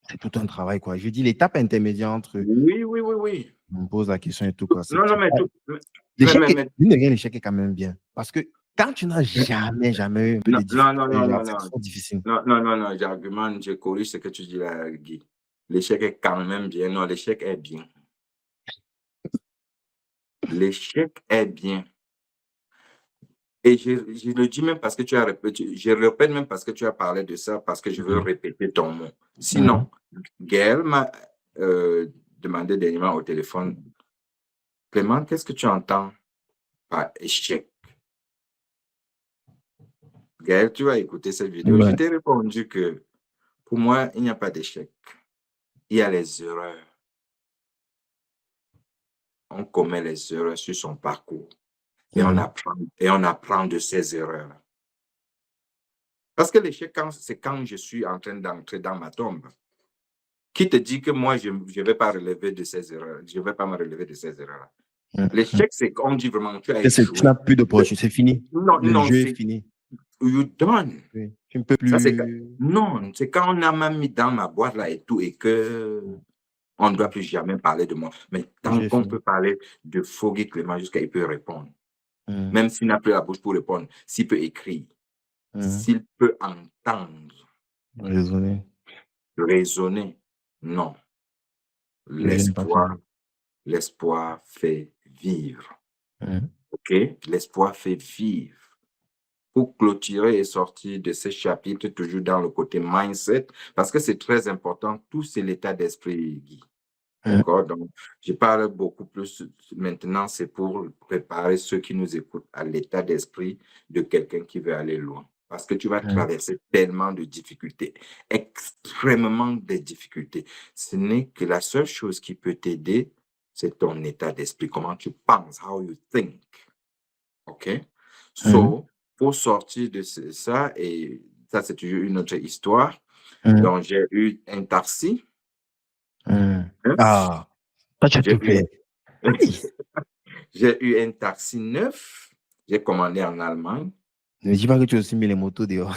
c'est tout un travail, quoi. Je dis l'étape intermédiaire entre Oui. on me pose la question et tout, quoi. Non, mais tout. L'échec, mine de rien, l'échec est quand même bien. Parce que quand tu n'as jamais eu un peu de difficulté, c'est trop difficile. Non, j'argumente, je corrige ce que tu dis là, Guy. L'échec est quand même bien. Non, l'échec est bien. L'échec est bien. Et je le dis même parce que tu as répété, je répète même parce que tu as parlé de ça, parce que je veux répéter ton mot. Sinon, Gaël m'a demandé dernièrement au téléphone, Clément, qu'est-ce que tu entends par échec? Gaël, tu vas écouter cette vidéo. Je t'ai répondu que pour moi, il n'y a pas d'échec. Il y a les erreurs. On commet les erreurs sur son parcours et on apprend de ces erreurs. Parce que l'échec, c'est quand je suis en train d'entrer dans ma tombe. Qui te dit que moi, je ne vais pas relever de ces erreurs? Je ne vais pas me relever de ces erreurs. L'échec, c'est qu'on dit vraiment, tu as échoué. Tu n'as plus d'opportunité, c'est fini. Le jeu est fini. You done. Oui. Tu ne peux plus. Ça, c'est quand on a même mis dans ma boîte là et tout et que on ne doit plus jamais parler de moi. Mais tant qu'on peut parler de Foggy Clément jusqu'à il peut répondre. Même s'il n'a plus la bouche pour répondre, s'il peut écrire, s'il peut entendre, raisonner, non. L'espoir fait vivre. OK? L'espoir fait vivre. Pour clôturer et sortir de ce chapitre, toujours dans le côté mindset, parce que c'est très important, tout c'est l'état d'esprit, Guy. D'accord? Donc, je parle beaucoup plus maintenant, c'est pour préparer ceux qui nous écoutent à l'état d'esprit de quelqu'un qui veut aller loin. Parce que tu vas traverser tellement de difficultés, extrêmement de difficultés. Ce n'est que la seule chose qui peut t'aider, c'est ton état d'esprit, comment tu penses, how you think. OK? So, pour sortir de ça, et ça, c'est toujours une autre histoire. Donc, j'ai eu un taxi. Ah, toi, tu as tout fait. J'ai eu un taxi neuf. J'ai commandé en Allemagne. Ne dis pas que tu as aussi mis les motos dehors.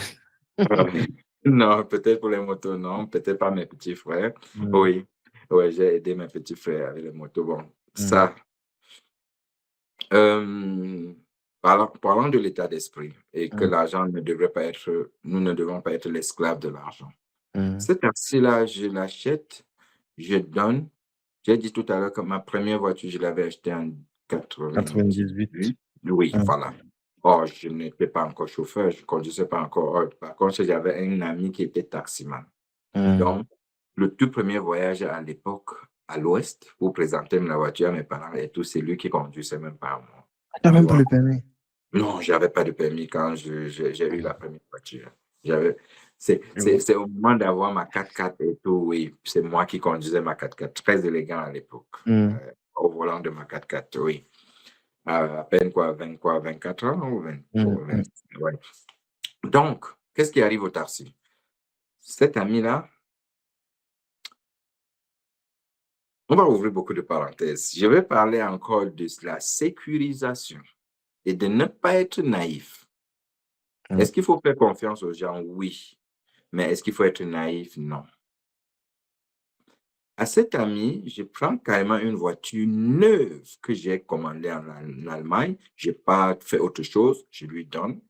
Non, peut-être pour les motos, non. Peut-être pas mes petits frères. Oui, j'ai aidé mes petits frères avec les motos. Bon, ça. Parlant de l'état d'esprit et que l'argent ne devrait pas être, nous ne devons pas être l'esclave de l'argent. Ce taxi-là, je l'achète, je donne. J'ai dit tout à l'heure que ma première voiture, je l'avais achetée en 98. Oui, voilà. Oh, je n'étais pas encore chauffeur, je ne conduisais pas encore. Par contre, j'avais un ami qui était taximan. Donc, le tout premier voyage à l'époque à l'Ouest pour présenter la voiture à mes parents et tout, c'est lui qui conduisait, même pas moi. Tu n'as même pas le permis? Non, je n'avais pas de permis quand j'ai eu la première voiture. C'est au moment d'avoir ma 4x4 et tout, oui, c'est moi qui conduisais ma 4x4, très élégant à l'époque, au volant de ma 4x4, oui. À peine 24 ans ou 20, ouais. Donc, qu'est-ce qui arrive au taxi? Cet ami-là, on va ouvrir beaucoup de parenthèses. Je vais parler encore de la sécurisation et de ne pas être naïf. Est-ce qu'il faut faire confiance aux gens? Oui. Mais est-ce qu'il faut être naïf? Non. À cet ami, je prends carrément une voiture neuve que j'ai commandée en Allemagne. Je n'ai pas fait autre chose. Je lui donne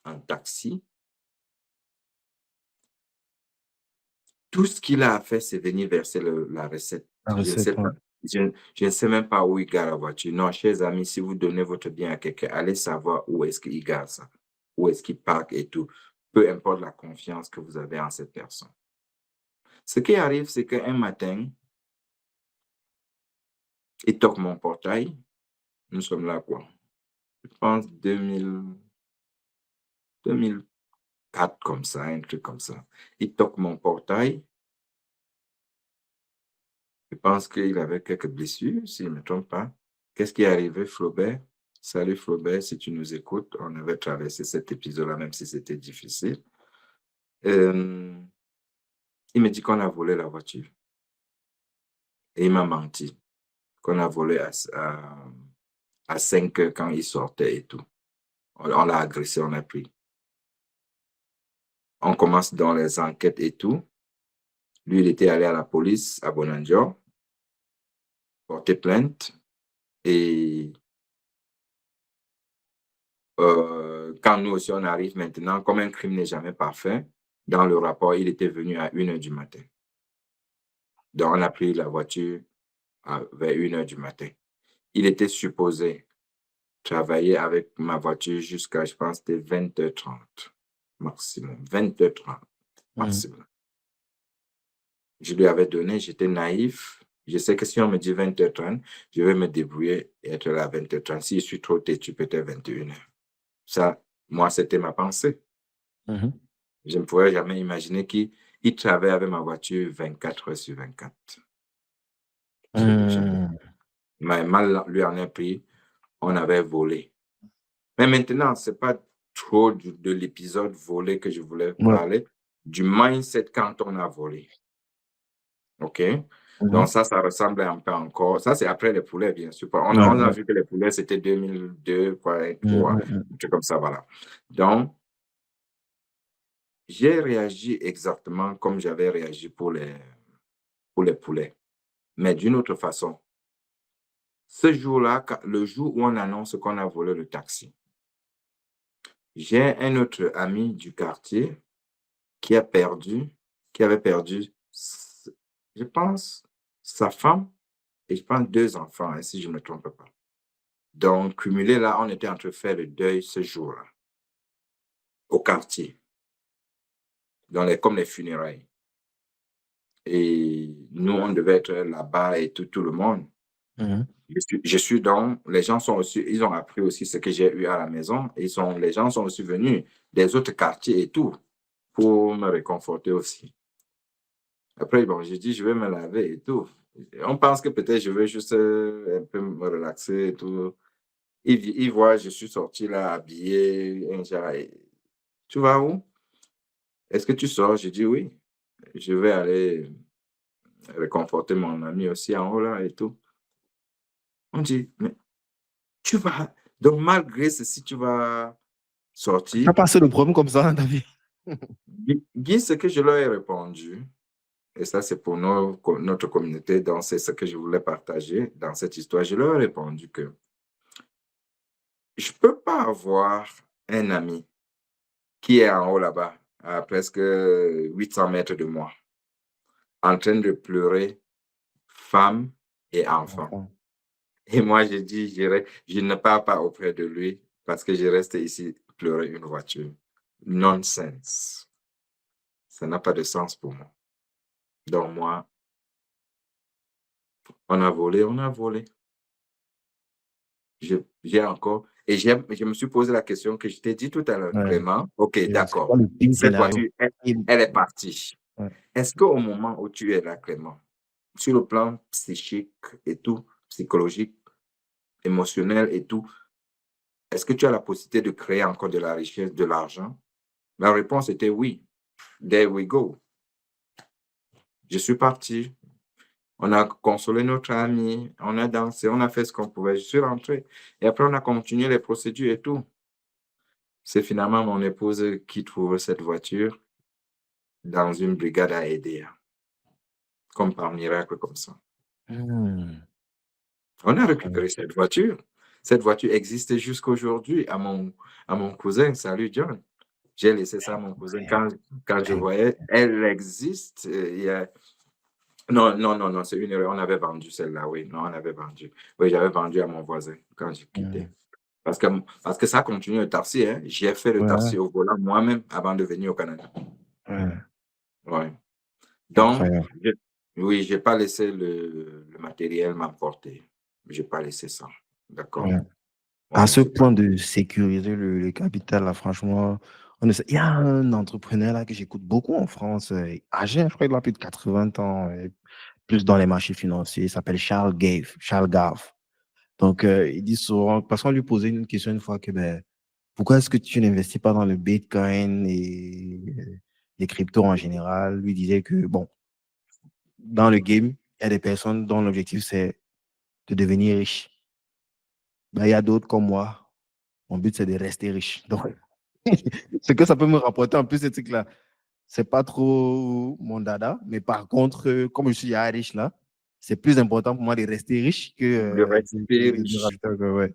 un taxi. Tout ce qu'il a à faire, c'est venir verser la recette. Je ne sais même pas où il gare la voiture. Non, chers amis, si vous donnez votre bien à quelqu'un, allez savoir où est-ce qu'il gare ça, où est-ce qu'il parque et tout. Peu importe la confiance que vous avez en cette personne. Ce qui arrive, c'est qu'un matin, il toque mon portail. Nous sommes là, quoi? Je pense 2004, comme ça, un truc comme ça. Il toque mon portail. Je pense qu'il avait quelques blessures, si je ne me trompe pas. Qu'est-ce qui est arrivé, Flaubert? Salut Flaubert, si tu nous écoutes, on avait traversé cet épisode-là, même si c'était difficile. Il me dit qu'on a volé la voiture. Et il m'a menti, qu'on a volé à 5 heures quand il sortait et tout. On l'a agressé, on a pris. On commence dans les enquêtes et tout. Lui, il était allé à la police à Bonanjo, porter plainte. Et quand nous aussi, on arrive maintenant, comme un crime n'est jamais parfait, dans le rapport, il était venu à 1h du matin. Donc, on a pris la voiture vers 1h du matin. Il était supposé travailler avec ma voiture jusqu'à, je pense, c'était 20h30 maximum. 20h30 maximum. Je lui avais donné, j'étais naïf. Je sais que si on me dit 20h30, je vais me débrouiller et être là à 20h30. Si je suis trop têtu, peut-être 21h. Ça, moi, c'était ma pensée. Je ne pourrais jamais imaginer qu'il travaille avec ma voiture 24h/24. Mais mal lui en a pris, on avait volé. Mais maintenant, ce n'est pas trop de l'épisode volé que je voulais parler, du mindset quand on a volé. OK? Donc ça ressemble un peu encore. Ça, c'est après les poulets, bien sûr. On a vu que les poulets, c'était 2002, quoi, 3, un truc comme ça, voilà. Donc, j'ai réagi exactement comme j'avais réagi pour les poulets, mais d'une autre façon. Ce jour-là, le jour où on annonce qu'on a volé le taxi, j'ai un autre ami du quartier qui avait perdu, je pense, sa femme et je pense 2 enfants, hein, si je ne me trompe pas. Donc, cumulé là, on était en train de faire le deuil ce jour-là, au quartier, comme les funérailles. Et nous, on devait être là-bas et tout le monde. Je suis donc, les gens sont aussi, ils ont appris aussi ce que j'ai eu à la maison. Les gens sont aussi venus des autres quartiers et tout pour me réconforter aussi. Après, bon, j'ai dit, je vais me laver et tout. On pense que peut-être je vais juste un peu me relaxer et tout. Ils voient, je suis sorti là, habillé, tu vas où? Est-ce que tu sors? J'ai dit oui. Je vais aller réconforter mon ami aussi en haut là et tout. On dit, mais tu vas, donc malgré ceci, tu vas sortir. Tu as passé le problème comme ça dans ta vie? Guy, ce que je leur ai répondu, et ça c'est pour notre communauté, donc c'est ce que je voulais partager dans cette histoire, je leur ai répondu que je ne peux pas avoir un ami qui est en haut là-bas, à presque 800 mètres de moi, en train de pleurer femme et enfant. Et moi, j'ai dit, je ne pars pas auprès de lui parce que je reste ici pleurer une voiture. Nonsense. Ça n'a pas de sens pour moi. Donc moi, on a volé, on a volé. J'ai encore, et je me suis posé la question que je t'ai dit tout à l'heure, Clément. OK, d'accord. Cette voiture, elle est partie. Est-ce qu'au moment où tu es là, Clément, sur le plan psychique et tout, psychologique, émotionnel et tout, est-ce que tu as la possibilité de créer encore de la richesse, de l'argent? La réponse était oui. There we go. Je suis parti. On a consolé notre ami, on a dansé, on a fait ce qu'on pouvait. Je suis rentré. Et après, on a continué les procédures et tout. C'est finalement mon épouse qui trouve cette voiture dans une brigade à aider. Comme par miracle, comme ça. On a récupéré cette voiture. Cette voiture existe jusqu'aujourd'hui à mon cousin. Salut, John. J'ai laissé ça à mon cousin quand je voyais. Elle existe. Non, c'est une erreur. On avait vendu celle-là, oui. Non, on avait vendu. Oui, j'avais vendu à mon voisin quand j'ai quitté. Parce que ça continue le taxi. Hein. J'ai fait le taxi au volant moi-même avant de venir au Canada. Ouais. Donc, oui, je n'ai pas laissé le matériel m'emporter. Je n'ai pas laissé ça. D'accord. À ce point de sécuriser le capital, là, franchement, il y a un entrepreneur là que j'écoute beaucoup en France, âgé, je crois qu'il a plus de 80 ans, plus dans les marchés financiers. Il s'appelle Charles Gave. Donc, il dit souvent, parce qu'on lui posait une question une fois que, pourquoi est-ce que tu n'investis pas dans le Bitcoin et les cryptos en général? Lui disait que, bon, dans le game, il y a des personnes dont l'objectif, c'est de devenir riche. Il y a d'autres comme moi. Mon but, c'est de rester riche. Donc, ce que ça peut me rapporter en plus, ces trucs-là, c'est pas trop mon dada. Mais par contre, comme je suis riche là, c'est plus important pour moi de rester riche que De rester de riche. rajouter encore, ouais.